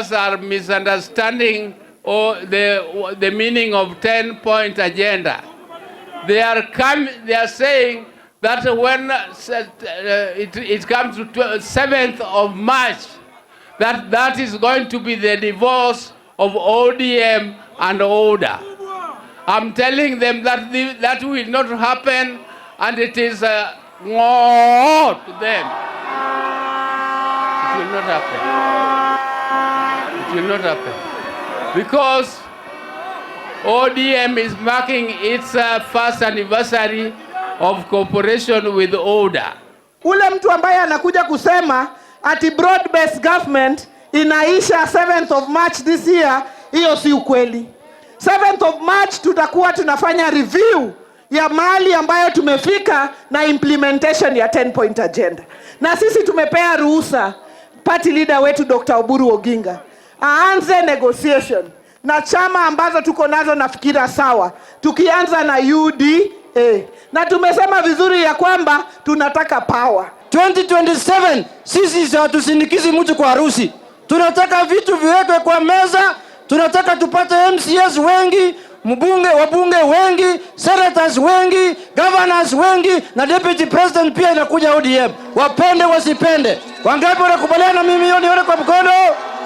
members are misunderstanding the meaning of 10-point agenda. They are saying that when it comes to 7th of March, that is going to be the divorce of ODM and ODA. I'm telling them that that will not happen, and it is to them. It will not happen. It will not happen. Because ODM is marking its first anniversary of cooperation with ODA. Ule mtu ambaye anakuja kusema ati broad-based government inaisha 7th of March this year, hiyo si ukweli. 7th of March tutakuwa tunafanya review ya mali ambayo tumefika na implementation ya 10-point agenda. Na sisi tumepea ruhusa party leader wetu Dr. Oburu Oginga aanze negotiation na chama ambazo tuko nazo nafikira sawa, tukianza na UDA. Na tumesema vizuri ya kwamba tunataka power. 2027 sisi hatusindikizi mtu kwa harusi. Tunataka vitu viwekwe kwa meza. Tunataka tupate MCS wengi, wabunge wengi, senators wengi, governors wengi, na deputy president pia inakuja ODM. Wapende wasipende. Wangapi wanakubaliana na mimi? Nione kwa mkono.